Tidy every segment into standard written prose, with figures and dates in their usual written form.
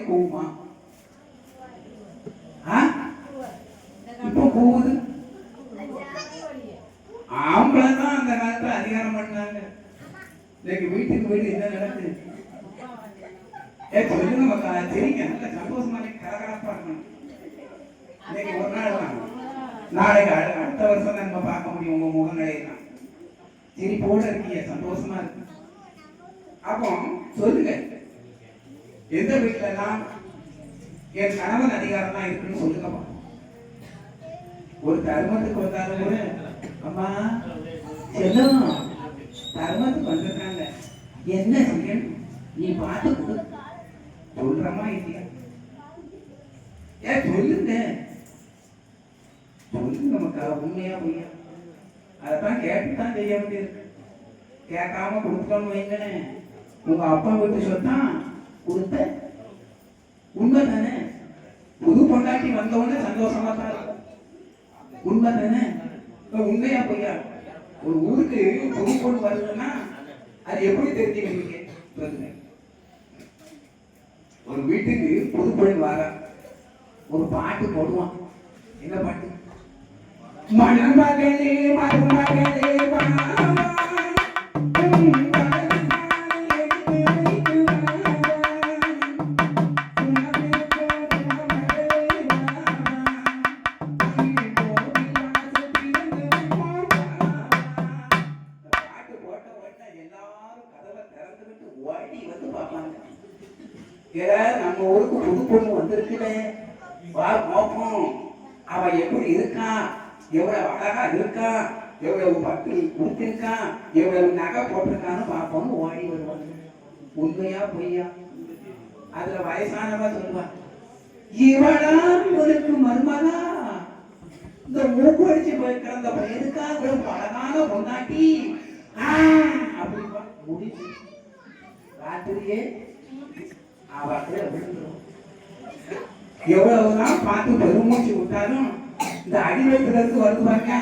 கூவுமா? இப்போ கூவுது. ஆம்பளை தான் அந்த காலத்துல அதிகாரம் பண்ணாங்க. இன்னைக்கு வீட்டுக்கு வீடு என்ன நடக்குது? சொல்லுங்க மக்கா, சரிங்க, நல்ல சந்தோஷமா கரகரப்பா இருக்கணும். இன்னைக்கு ஒரு நாள் தான், நாளைக்கு அடுத்த வருஷம் நம்ம பார்க்க முடியும் உங்க முகங்களையெல்லாம். சிரிப்போட இருக்கீங்க, சந்தோஷமா இருக்கு. அப்போ சொல்லுங்க, எந்த வீட்டுல எல்லாம் என் கணவன் அதிகாரம் தான் இருக்குன்னு சொல்லுங்கப்பா. ஒரு தர்மத்துக்கு வந்தாலும் கூட, அம்மா செல்லம் தர்மத்துக்கு வந்திருக்காங்க, என்ன செய்யணும் நீ பார்த்து கொடு சொல்றமா இல்லையா? சொல்லுங்க சொல்லுங்க மக்கா, உண்மையா பொய்யா? அதைத்தான் கேட்டுதான் செய்ய வேண்டியிருக்கு. கேட்காம கொடுத்துட்டோம்னு வைங்களே, உங்க அப்பா வீட்டு சொத்தான் கொடுத்த உண்மை தானே. புது பொண்டாட்டி வந்தவொடனே சந்தோஷமா தான் இருக்கும், உண்மை தானே? உண்மையா பொய்யா? ஒரு ஊருக்கு புது பொண்ணு வருதுன்னா அது எப்படி தெரிஞ்சுக்கிறீங்க சொல்லுங்க? ஒரு வீட்டுக்கு புது பொண்ணு வர ஒரு பாட்டு போடுவான். என்ன பாட்டு? மணமகளே மருமகளே நம்ம ஊருக்கு புது பொண்ணு வந்திருக்குதே, வா பார்ப்போம் அவ எப்படி இருக்கா, எவ்வளவு அழகா இருக்கா, எவ்வளவு பட்டு கொடுத்திருக்கா, எவ்வளவு நகை போட்டிருக்கான்னு பார்ப்போம். ஓடி வருவாங்க. உண்மையா பொய்யா? அதுல வயசானவா சொல்லுவா, இவளா இவனுக்கு மருமகா, இந்த மூக்கடிச்சு போய் கிடந்த பையனுக்கா இவ்வளவு அழகான பொண்டாட்டி அப்படிப்பா. முடிச்சு ராத்திரியே எவ்வளவுதான் பார்த்து பெருமூச்சு விட்டாலும் இந்த அடிவயத்துல இருந்து வருது பாருங்க,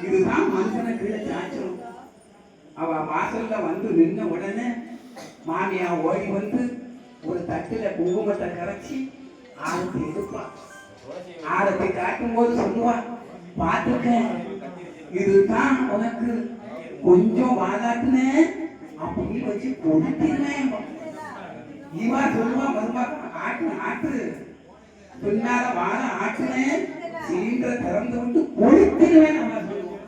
இதுதான் மனுஷனை கீழே சாய்ச்சிடும். அவ வாசல்ல வந்து நின்ன உடனே மாமியா ஓடி வந்து ஒரு தட்டுல குங்குமத்தை கரைச்சி ஆரத்தி எடுப்பா. ஆரத்தி காட்டும் போது சொல்லுவா, பார்த்துக்க, இதுதான் உனக்கு கொஞ்சம் வாதாட்டுன அப்படி வச்சு கொடுத்திருந்தேன். இவா சொல்லுவா, மருமகா ஆட்டு ஆட்டு பின்னால வாழ ஆட்டுனேன், சிலிண்டரை திறந்து விட்டு கொடுத்துருவேன். நம்ம சொல்லுவோம்.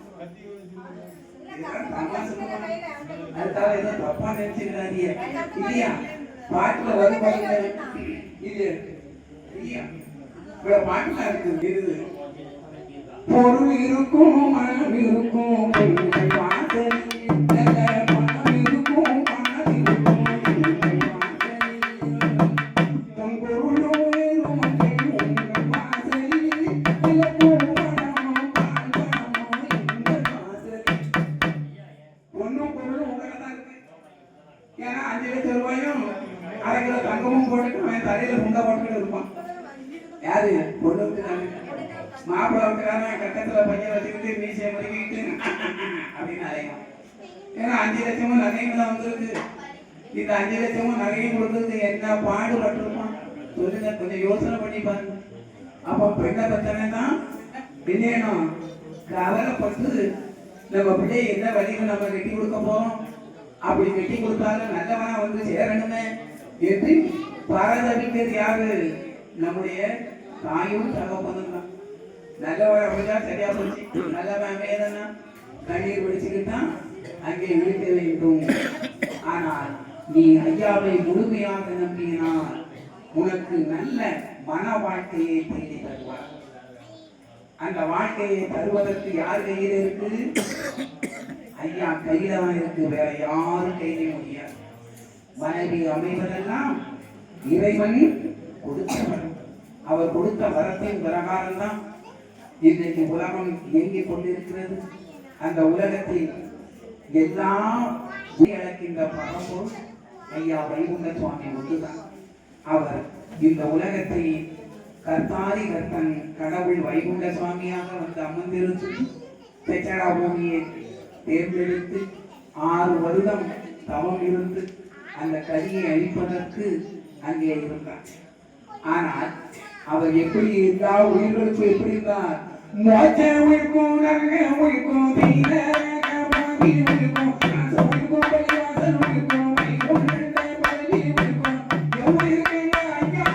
அதுக்காக ஏதோ தப்பா நினைச்சுக்கிறாரிய இல்லையா? பாட்டுல வருவாங்க இல்லையா? இவ்வளவு பாட்டுல இருக்கு. பொருள் இருக்கும், மனம் இருக்கும், வாசல் மாப்பிள்ளை கட்டத்துல பையன் வச்சுக்கிட்டு மீசையை முடிக்கிட்டு அப்படின்னு அலையும். ஏன்னா 5 லட்சமும் நகையும் தான் வந்திருக்கு. இந்த 5 லட்சமும் நகையும் கொடுத்தது என்ன பாடுபட்டிருப்பான் சொல்லுங்க, கொஞ்சம் யோசனை பண்ணி பாருங்க. அப்போ பெண்ணை பத்தனை தான் என்னேனும் கவலைப்பட்டு நம்ம பிள்ளையை என்ன வழிகள் நம்ம கட்டி கொடுக்க போறோம், அப்படி கட்டி கொடுத்தாலும் நல்லவனா வந்து சேரணுமே என்று பரதவிக்கிறது யாரு? நம்முடைய தாயும் தகப்பனும் தான். நல்லவன் அப்படின்னா சரியா போச்சு, நல்லவன் வேதனா கண்ணீர் பிடிச்சுக்கிட்டான் அங்கே இருக்க வேண்டும். ஆனால் நீ ஐயாவை முழுமையாக நம்பினால் உனக்கு நல்ல மன வாழ்க்கையை தேடி தருவார். அந்த வாழ்க்கையை தருவதற்கு யார் கையில் இருக்கு? ஐயா கையில தான் இருக்கு, வேற யாரும் கையில முடியாது. மனைவி அமைவதெல்லாம் இறைவன் கொடுத்தவர். அவர் கொடுத்த வரத்தின் பிரகாரம் தான் இன்றைக்கு உலகம் இயங்கிக் கொண்டிருக்கிறது. அந்த உலகத்தில் எல்லாம் இழக்கின்ற பரம்பொருள் ஐயா வைகுண்ட சுவாமி ஒன்றுதான். அவர் இந்த உலகத்தை கர்த்தாதி கர்த்தன் கடவுள் வைகுண்ட சுவாமியாக வந்து அமர்ந்திருந்து பெச்சடா பூமியை தேர்ந்தெடுத்து 6 வருடம் தவம் இருந்து அந்த கரியை அழிப்பதற்கு அங்கே இருந்தார். ஆனால் அவர் எப்படி இருந்தார்? உயிர்களுக்கு எப்படி இருந்தார்? மோட்ச உயிர்க்கும் நரக உயிர்க்கும் தீர கபாதி உயிர்க்கும் நாச உயிர்க்கும் பலிவாசல் உயிர்க்கும் வைகுண்ட பதவி உயிர்க்கும் எவ்வுயிர்க்கும் ஐயா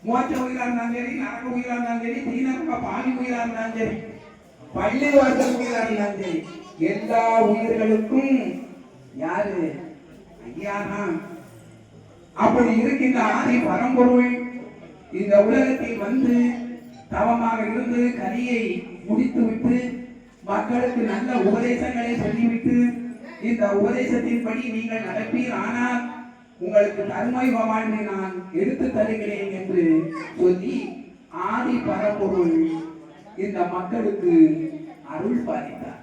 மோட்ச உயிரா இருந்தாலும் சரி, நரக உயிரா இருந்தாலும் சரி, தீனக பாவி உயிரா இருந்தாலும் சரி, பள்ளி வாசல் உயிரா இருந்தாலும் சரி, எல்லா உயிர்களுக்கும் யாரு? ஐயாதான். அப்படி இருக்கின்ற ஆதி பரம்பொருள் இந்த உலகத்தில் வந்து தவமாக இருந்து கலியை முடித்துவிட்டு மக்களுக்கு நல்ல உபதேசங்களை சொல்லிவிட்டு இந்த உபதேசத்தின்படி நீங்கள் நடப்பீர், ஆனால் உங்களுக்கு தர்மயுக வாழ்வை நான் எடுத்து தருகிறேன் என்று சொல்லி ஆதி பரம்பொருள் இந்த மக்களுக்கு அருள் பாலித்தார்.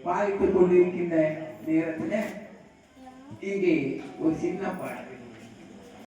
பாலித்துக் கொண்டிருக்கின்ற நேரத்தில் இங்கே ஒரு சின்ன பாடல்.